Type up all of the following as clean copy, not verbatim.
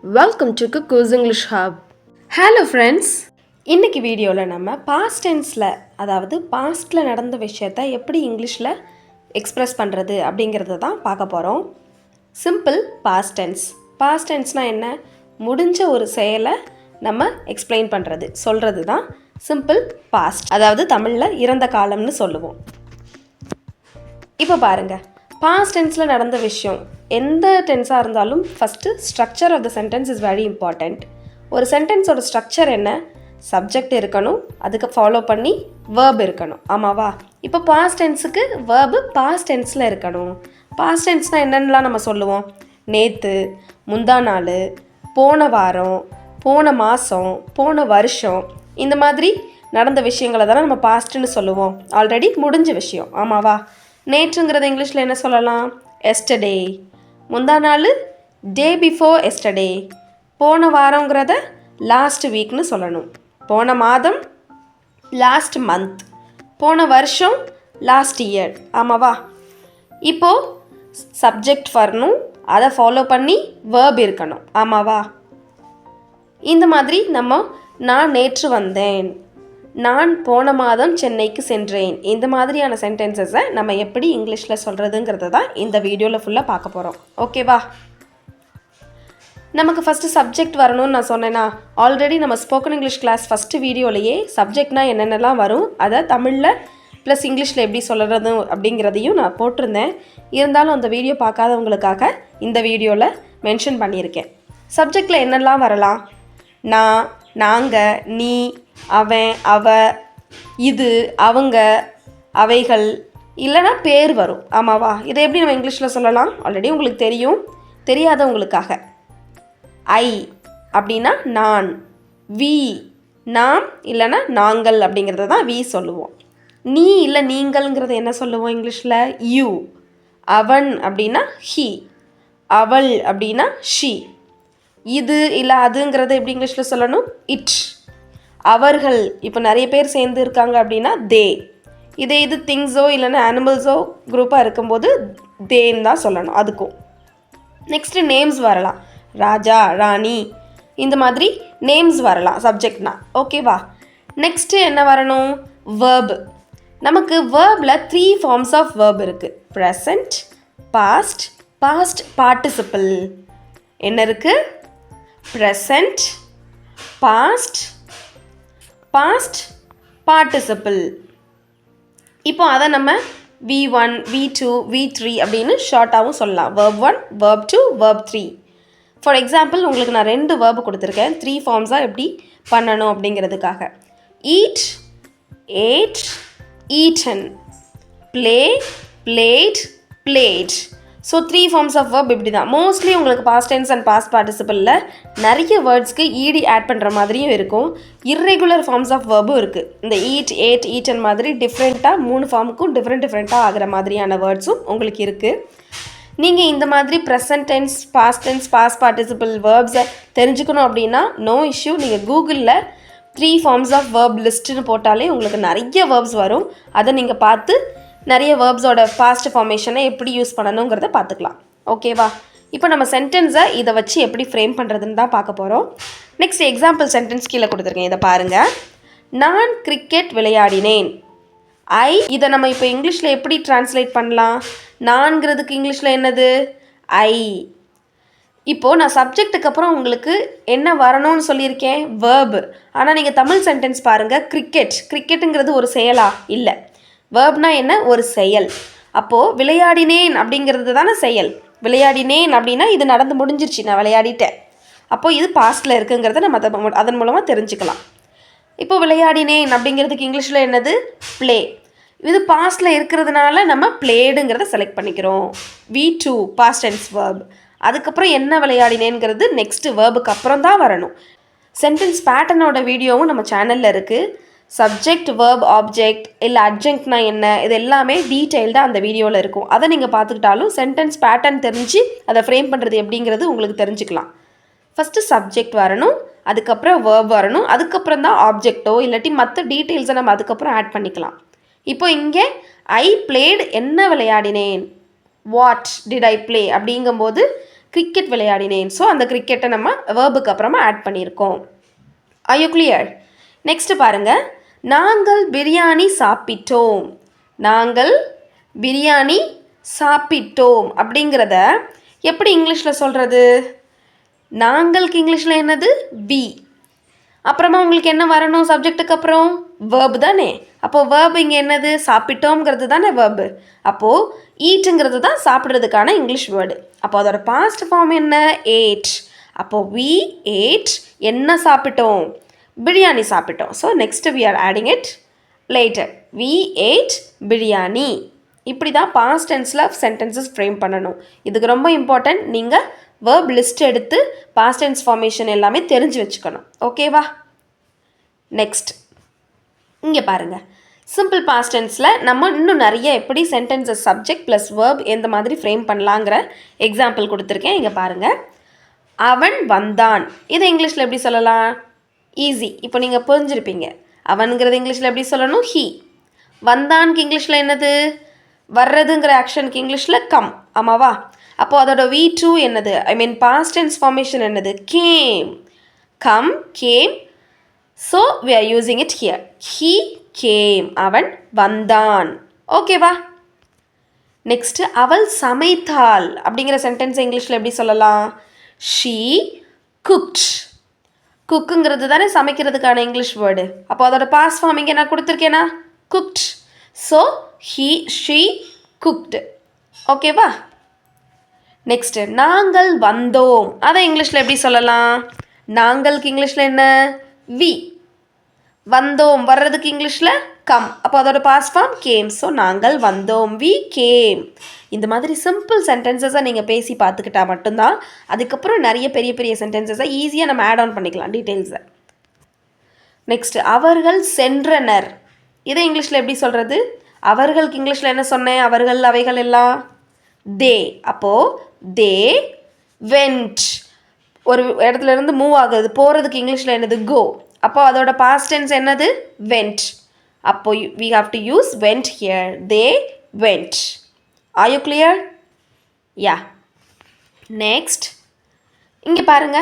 Welcome to Cuckoo's English Hub. Hello friends. இன்னைக்கு வீடியோவில் நம்ம பாஸ்ட் டென்ஸில் அதாவது பாஸ்ட்டில் நடந்த விஷயத்தை எப்படி இங்கிலீஷில் எக்ஸ்ப்ரெஸ் பண்ணுறது அப்படிங்கிறத தான் பார்க்க போகிறோம். Simple past tense. பாஸ்ட் டென்ஸ்னால் என்ன? முடிஞ்ச ஒரு செயலை நம்ம எக்ஸ்பிளைன் பண்ணுறது சொல்கிறது தான் சிம்பிள் பாஸ்ட், அதாவது தமிழில் இறந்த காலம்னு சொல்லுவோம். இப்போ பாருங்கள், பாஸ்ட் டென்ஸில் நடந்த விஷயம் எந்த டென்ஸாக இருந்தாலும் first structure of the sentence is very important. ஒரு சென்டென்ஸோட ஸ்ட்ரக்சர் என்ன? சப்ஜெக்ட் இருக்கணும், அதுக்கு ஃபாலோ பண்ணி வேர்ப் இருக்கணும், ஆமாவா? இப்போ பாஸ்ட் டென்ஸுக்கு வேர்பு பாஸ்ட் டென்ஸில் இருக்கணும். பாஸ்ட் டென்ஸ்னால் என்னென்னலாம் நம்ம சொல்லுவோம்? நேற்று, முந்தா நாள், போன வாரம், போன மாதம், போன வருஷம், இந்த மாதிரி நடந்த விஷயங்களை தானே நம்ம பாஸ்ட்டுன்னு சொல்லுவோம். ஆல்ரெடி முடிஞ்ச விஷயம், ஆமாவா? நேற்றுங்கிறது இங்கிலீஷில் என்ன சொல்லலாம்? எஸ்டர்டே. முந்தா நாள் டே பிஃபோர் எஸ்டர்டே. போன வாரங்கிறத லாஸ்ட் வீக்னு சொல்லணும். போன மாதம் லாஸ்ட் மந்த். போன வருஷம் லாஸ்ட் இயர், ஆமாவா? இப்போது சப்ஜெக்ட் வரணும், அதை ஃபாலோ பண்ணி வேர்ப் இருக்கணும், ஆமாவா? இந்த மாதிரி நம்ம நான் நேற்று வந்தேன், நான் போன மாதம் சென்னைக்கு சென்றேன், இந்த மாதிரியான சென்டென்சஸை நம்ம எப்படி இங்கிலீஷில் சொல்கிறதுங்கிறத தான் இந்த வீடியோவில் ஃபுல்லாக பார்க்க போகிறோம். ஓகேவா? நமக்கு ஃபஸ்ட்டு சப்ஜெக்ட் வரணும்னு நான் சொன்னேன்னா, ஆல்ரெடி நம்ம ஸ்போக்கன் இங்கிலீஷ் கிளாஸ் ஃபஸ்ட்டு வீடியோலையே சப்ஜெக்ட்னால் என்னென்னலாம் வரும், அதை தமிழில் ப்ளஸ் இங்கிலீஷில் எப்படி சொல்கிறது அப்படிங்கிறதையும் நான் போட்டிருந்தேன். இருந்தாலும் அந்த வீடியோ பார்க்காதவங்களுக்காக இந்த வீடியோவில் மென்ஷன் பண்ணியிருக்கேன். சப்ஜெக்டில் என்னெல்லாம் வரலாம்? நான், நாங்கள், நீ, அவன், அவ, இது, அவங்க, அவைகள், இல்லைனா பேர் வரும், ஆமாவா? இதை எப்படி நம்ம இங்கிலீஷில் சொல்லலாம்? ஆல்ரெடி உங்களுக்கு தெரியும். தெரியாதவங்களுக்காக ஐ அப்படின்னா நான், வி நாம் இல்லைனா நாங்கள் அப்படிங்கிறத தான் வி சொல்லுவோம். நீ இல்லை நீங்கள்ங்கிறத என்ன சொல்லுவோம் இங்கிலீஷில்? யூ. அவன் அப்படின்னா ஹி, அவள் அப்படின்னா ஷி. இது இல்லை அதுங்கிறத எப்படி இங்கிலீஷில் சொல்லணும்? இட். அவர்கள், இப்போ நிறைய பேர் சேர்ந்து இருக்காங்க அப்படின்னா தே. இது திங்ஸோ இல்லைன்னா அனிமல்ஸோ குரூப்பாக இருக்கும்போது தேன்னு தான் சொல்லணும் அதுக்கும். நெக்ஸ்ட்டு நேம்ஸ் வரலாம். ராஜா, ராணி, இந்த மாதிரி நேம்ஸ் வரலாம் சப்ஜெக்ட்னா, ஓகேவா? நெக்ஸ்ட்டு என்ன வரணும்? வேர்பு. நமக்கு வேர்பில் 3 ஃபார்ம்ஸ் ஆஃப் வேர்ப் இருக்குது. Present, past, past participle. என்ன இருக்குது? Present, past, past participle. இப்போ அதை நம்ம V1, V2, V3 அப்படின்னு ஷார்ட்டாகவும் சொல்லலாம். verb 1, verb 2, verb 3. For example உங்களுக்கு நான் 2 வேர்பு கொடுத்துருக்கேன் 3 ஃபார்ம்ஸாக எப்படி பண்ணணும் அப்படிங்கிறதுக்காக. Eat, ate, eaten. Play, played, played. So 3 forms of verb இப்படி தான். மோஸ்ட்லி உங்களுக்கு பாஸ்ட் டென்ஸ் அண்ட் பாஸ்ட் பார்ட்டிசிபிளில் நிறைய வேர்ட்ஸ்க்கு ஈடி ஆட் பண்ணுற மாதிரியும் இருக்கும். இர்ரெகுலர் ஃபார்ம்ஸ் ஆஃப் வேர்பும் இருக்குது. இந்த ஈட், ஏட், ஈட்டன் மாதிரி டிஃப்ரெண்ட்டாக 3 ஃபார்முக்கும் டிஃப்ரெண்ட்டாக ஆகிற மாதிரியான வேர்ட்ஸும் உங்களுக்கு இருக்குது. நீங்கள் இந்த மாதிரி present tense, past tense, past participle வேர்ப்ஸை தெரிஞ்சுக்கணும் அப்படின்னா நோ இஷ்யூ. நீங்கள் கூகுளில் 3 ஃபார்ம்ஸ் ஆஃப் வேர்ப் லிஸ்ட்டுன்னு போட்டாலே உங்களுக்கு நிறைய வேர்ப்ஸ் வரும். அதை நீங்கள் பார்த்து நிறைய வேர்ப்ஸோட பாஸ்ட் ஃபார்மேஷனை எப்படி யூஸ் பண்ணணுங்கிறத பார்த்துக்கலாம், ஓகேவா? இப்போ நம்ம சென்டென்ஸை இதை வச்சு எப்படி ஃப்ரேம் பண்ணுறதுன்னு தான் பார்க்க போகிறோம். நெக்ஸ்ட் எக்ஸாம்பிள் சென்டென்ஸ் கீழே கொடுத்துருக்கேன், இதை பாருங்கள். நான் கிரிக்கெட் விளையாடினேன். இதை நம்ம இப்போ இங்கிலீஷில் எப்படி ட்ரான்ஸ்லேட் பண்ணலாம்? நான்கிறதுக்கு இங்கிலீஷில் என்னது? ஐ. இப்போது நான் சப்ஜெக்ட்டுக்கு அப்புறம் உங்களுக்கு என்ன வரணும்னு சொல்லியிருக்கேன்? வேர்பு. ஆனால் நீங்கள் தமிழ் சென்டென்ஸ் பாருங்கள். கிரிக்கெட்டுங்கிறது ஒரு செயலா? இல்லை. வேர்ப்னா என்ன? ஒரு செயல். அப்போது விளையாடினேன் அப்படிங்கிறது தானே செயல். விளையாடினேன் அப்படின்னா இது நடந்து முடிஞ்சிருச்சு, நான் விளையாடிட்டேன். அப்போது இது பாஸ்ட்டில் இருக்குங்கிறத நம்ம அதன் மூலமாக தெரிஞ்சுக்கலாம். இப்போ விளையாடினேன் அப்படிங்கிறதுக்கு இங்கிலீஷில் என்னது? ப்ளே. இது பாஸ்ட்டில் இருக்கிறதுனால நம்ம ப்ளேடுங்கிறத செலக்ட் பண்ணிக்கிறோம். V2 past tense verb. அதுக்கப்புறம் என்ன விளையாடினேங்கிறது நெக்ஸ்ட்டு வேர்புக்கு அப்புறம் தான் வரணும். சென்டென்ஸ் பேட்டர்னோட வீடியோவும் நம்ம சேனலில் இருக்குது. சப்ஜெக்ட், வேர்ப், ஆப்ஜெக்ட் இல்லை அட்ஜங்க்ட்னா என்ன, இது எல்லாமே டீட்டெயில்டாக அந்த வீடியோவில் இருக்கும். அதை நீங்கள் பார்த்துக்கிட்டாலும் சென்டென்ஸ் பேட்டர்ன் தெரிஞ்சு அதை ஃப்ரேம் பண்ணுறது எப்படிங்கிறது உங்களுக்கு தெரிஞ்சுக்கலாம். ஃபஸ்ட்டு சப்ஜெக்ட் வரணும், அதுக்கப்புறம் வேர்ப் வரணும், அதுக்கப்புறம் தான் ஆப்ஜெக்டோ இல்லாட்டி மற்ற டீட்டெயில்ஸை நம்ம அதுக்கப்புறம் ஆட் பண்ணிக்கலாம். இப்போ இங்கே ஐ பிளேட், என்ன விளையாடினேன், வாட் டிட் ஐ ப்ளே அப்படிங்கும்போது கிரிக்கெட் விளையாடினேன். ஸோ அந்த கிரிக்கெட்டை நம்ம வேர்புக்கு அப்புறமா ஆட் பண்ணியிருக்கோம். Are you clear? நெக்ஸ்ட் பாருங்க, நாங்கள் பிரியாணி சாப்பிட்டோம். நாங்கள் பிரியாணி சாப்பிட்டோம் அப்படிங்கிறத எப்படி இங்கிலீஷில் சொல்கிறது? நாங்களுக்கு இங்கிலீஷில் என்னது? வி. அப்புறமா உங்களுக்கு என்ன வரணும் சப்ஜெக்ட்டுக்கு அப்புறம்? வேர்பு தானே. அப்போது வேர்பு இங்கே என்னது? சாப்பிட்டோங்கிறது தானே வேர்பு. அப்போது ஈட்டுங்கிறது தான் சாப்பிட்றதுக்கான இங்கிலீஷ் வேர்டு. அப்போ அதோட பாஸ்ட் ஃபார்ம் என்ன? ஏட். அப்போது வி ஏட் என்ன சாப்பிட்டோம்? பிரியாணி சாப்பிட்டோம். So next we are adding it later. We ate biryani. இப்படி தான் பாஸ்ட் டென்ஸில் சென்டென்சஸ் ஃப்ரேம் பண்ணணும். இதுக்கு ரொம்ப இம்பார்ட்டன்ட். நீங்கள் வேர்ப் லிஸ்ட் எடுத்து பாஸ்ட் டென்ஸ் ஃபார்மேஷன் எல்லாமே தெரிஞ்சு வச்சுக்கணும். ஓகேவா? நெக்ஸ்ட் இங்கே பாருங்கள், சிம்பிள் பாஸ்ட் டென்ஸில் நம்ம இன்னும் நிறைய எப்படி சென்டென்சஸ் சப்ஜெக்ட் ப்ளஸ் வேர்ப் எந்த மாதிரி ஃப்ரேம் பண்ணலாங்கிற எக்ஸாம்பிள் கொடுத்துருக்கேன். இங்கே பாருங்கள், அவன் வந்தான். இதை இங்கிலீஷில் எப்படி சொல்லலாம்? ஈஸி. இப்போ நீங்கள் புரிஞ்சிருப்பீங்க. அவனுங்கிறது இங்கிலீஷில் எப்படி சொல்லணும்? ஹீ. வந்தானுக்கு இங்கிலீஷில் என்னது? வர்றதுங்கிற ஆக்ஷனுக்கு இங்கிலீஷில் கம். ஆமாவா? அப்போது அதோட V2 என்னது? ஐ மீன் பாஸ்ட் டென்ஸ் ஃபார்மேஷன் என்னது? Game. Come, game. So we are using it here. He came. அவன் வந்தான். ஓகேவா? நெக்ஸ்ட்டு அவள் சமைத்தாள் அப்படிங்கிற சென்டென்ஸ் இங்கிலீஷில் எப்படி சொல்லலாம்? She cooked. குக்குங்கிறது தானே சமைக்கிறதுக்கான இங்கிலீஷ் வேர்டு. அப்போ அதோட பாஸ்ட் ஃபார்ம் இங்கே நான் கொடுத்துருக்கேனா? குக்ட். So she cooked. ஓகேவா? நெக்ஸ்ட்டு நாங்கள் வந்தோம். அதை இங்கிலீஷில் எப்படி சொல்லலாம்? நாங்களுக்கு இங்கிலீஷில் என்ன? வி. வந்தோம் வர்றதுக்கு இங்கிலீஷில் கம். அப்போ அதோட பாஸ்ட் ஃபார்ம் கேம். ஸோ நாங்கள் வந்தோம், வி கேம். இந்த மாதிரி சிம்பிள் சென்டென்சஸை நீங்கள் பேசி பார்த்துக்கிட்டா மட்டும்தான் அதுக்கப்புறம் நிறைய பெரிய பெரிய சென்டென்சஸை ஈஸியாக நம்ம ஆட் ஆன் பண்ணிக்கலாம் டீட்டெயில்ஸை. நெக்ஸ்ட்டு அவர்கள் சென்றனர். இதை இங்கிலீஷில் எப்படி சொல்கிறது? அவர்களுக்கு இங்கிலீஷில் என்ன சொன்னேன்? அவர்கள் அவைகள் எல்லாம் தே. அப்போது தே வெண்ட். ஒரு இடத்துல இருந்து மூவ் ஆகுது, போகிறதுக்கு இங்கிலீஷில் என்னது? கோ. அப்போ அதோட பாஸ்ட் டென்ஸ் என்னது? வெண்ட். அப்போ we have to use went here. They went. Are you clear? Yeah. Next இங்கே பாருங்க,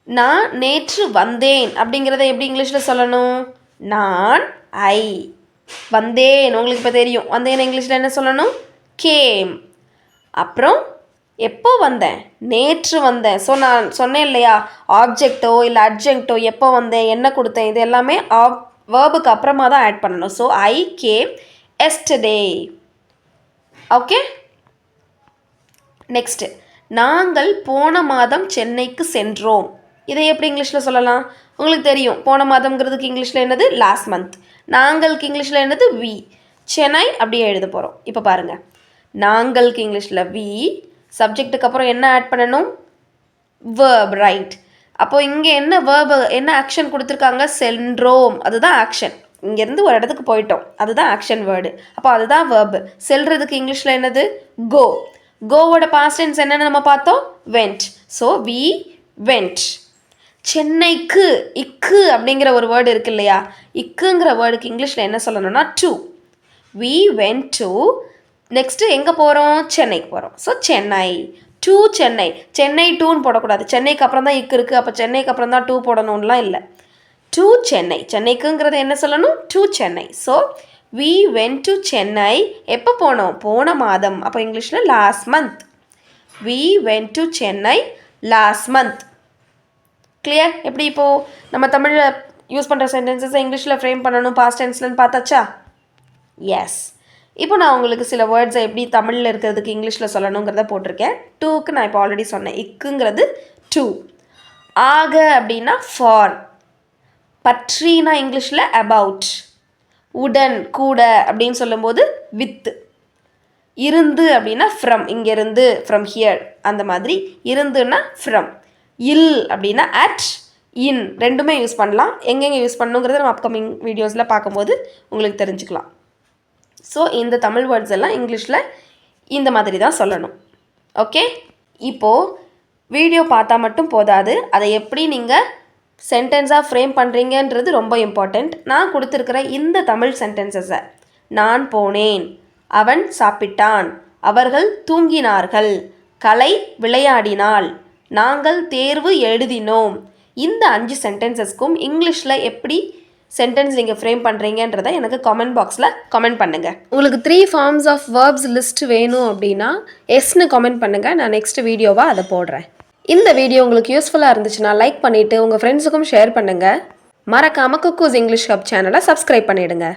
நான் நேற்று வந்தேன் அப்படிங்கிறத எப்படி இங்கிலீஷில் சொல்லணும்? நான் ஐ வந்தேன். உங்களுக்கு இப்போ தெரியும் வந்தேன் இங்கிலீஷில் என்ன சொல்லணும்? கேம். அப்புறம் எப்போ வந்தேன்? நேற்று வந்தேன். ஸோ நான் சொன்னேன் இல்லையா, ஆப்ஜெக்டோ இல்லை அட்ஜெக்டோ எப்போ வந்தேன், என்ன கொடுத்தேன், இது எல்லாமே வேர்புக்கு அப்புறமா தான் ஆட் பண்ணணும். So I came yesterday. Okay. Next நாங்கள் போன மாதம் சென்னைக்கு சென்றோம். இதை எப்படி இங்கிலீஷில் சொல்லலாம்? உங்களுக்கு தெரியும், போன மாதம்ங்கிறதுக்கு இங்கிலீஷில் என்னது? Last month. நாங்களுக்கு இங்கிலீஷில் என்னது? வி. சென்னை அப்படியே எழுத போகிறோம். இப்போ பாருங்கள், நாங்களுக்கு இங்கிலீஷில் வி, சப்ஜெக்ட்டுக்கு அப்புறம் என்ன ஆட் பண்ணணும்? வேர்ப். ரைட். அப்போது இங்கே என்ன வேர்பு, என்ன ஆக்ஷன் கொடுத்துருக்காங்க? சென்றோம். அதுதான் ஆக்ஷன். இங்கேருந்து ஒரு இடத்துக்கு போயிட்டோம், அதுதான் ஆக்ஷன் வேர்டு. அப்போ அதுதான் வேர்பு. செல்றதுக்கு இங்கிலீஷில் என்னது? கோ. கோவோட பாஸ்ட் டென்ஸ் என்னென்னு நம்ம பார்த்தோம்? வெண்ட். So we went. சென்னைக்கு இக்கு அப்படிங்கிற ஒரு வேர்டு இருக்கு இல்லையா, இக்குங்கிற வேர்டுக்கு இங்கிலீஷில் என்ன சொல்லணும்னா to. We went to. Next எங்கே போகிறோம்? சென்னைக்கு போகிறோம். ஸோ சென்னை. டு சென்னை. சென்னை டூன்னு போடக்கூடாது. சென்னைக்கு அப்புறம் தான் இக்கு இருக்குது, அப்போ சென்னைக்கு அப்புறம் தான் டூ போடணும்லாம் இல்லை. டு சென்னை. சென்னைக்குங்கிறத என்ன சொல்லணும்? To Chennai. So we went to Chennai. எப்போ போனோம்? போன மாதம். அப்போ இங்கிலீஷில் last month. We went to Chennai last month. Clear? எப்படி இப்போது நம்ம தமிழில் யூஸ் பண்ணுற சென்டென்சஸை இங்கிலீஷில் ஃப்ரேம் பண்ணணும் பாஸ்ட் டென்ஸ்லன்னு பார்த்தாச்சா? எஸ். இப்போ நான் உங்களுக்கு சில வேர்ட்ஸை எப்படி தமிழில் இருக்கிறதுக்கு இங்கிலீஷில் சொல்லணுங்கிறத போட்டிருக்கேன். டூக்கு நான் இப்போ ஆல்ரெடி சொன்னேன், இக்குங்கிறது டூ. ஆக அப்படின்னா ஃபார். பற்றினா இங்கிலீஷில் அபவுட். உடன் கூட அப்படின்னு சொல்லும்போது வித். இருந்து அப்படின்னா ஃப்ரம். இங்கேருந்து ஃப்ரம் ஹியர் அந்த மாதிரி. இருந்துன்னா ஃப்ரம். இல் அப்படின்னா அட், இன் ரெண்டுமே யூஸ் பண்ணலாம். எங்கெங்கே யூஸ் பண்ணணுங்கிறத நம்ம அப்கமிங் வீடியோஸில் பார்க்கும்போது உங்களுக்கு தெரிஞ்சுக்கலாம். ஸோ இந்த தமிழ் வேர்ட்ஸ் எல்லாம் இங்கிலீஷில் இந்த மாதிரி தான் சொல்லணும். ஓகே. இப்போது வீடியோ பார்த்தா மட்டும் போதாது, அதை எப்படி நீங்கள் சென்டென்ஸாக ஃப்ரேம் பண்ணுறீங்கன்றது ரொம்ப இம்பார்ட்டண்ட். நான் கொடுத்துருக்கிற இந்த தமிழ் சென்டென்சஸை, நான் போனேன், அவன் சாப்பிட்டான், அவர்கள் தூங்கினார்கள், கலை விளையாடினாள், நாங்கள் தேர்வு எழுதினோம். இந்த 5 சென்டென்சஸ்க்கும் இங்கிலீஷில் எப்படி சென்டென்ஸ் நீங்கள் ஃப்ரேம் பண்ணுறீங்கன்றதை எனக்கு கமெண்ட் பாக்ஸில் கமெண்ட் பண்ணுங்கள். உங்களுக்கு 3 ஃபார்ம்ஸ் ஆஃப் வேர்ப்ஸ் லிஸ்ட் வேணும் அப்படின்னா எஸ்ன்னு கமெண்ட் பண்ணுங்கள். நான் நெக்ஸ்ட் வீடியோவாக அதை போடுறேன். இந்த வீடியோ உங்களுக்கு யூஸ்ஃபுல்லாக இருந்துச்சுன்னா லைக் பண்ணிவிட்டு உங்கள் ஃப்ரெண்ட்ஸுக்கும் ஷேர் பண்ணுங்கள். மறக்காமல் குக்கூஸ் இங்கிலீஷ் ஹப் சேனலை சப்ஸ்கிரைப் பண்ணிவிடுங்க.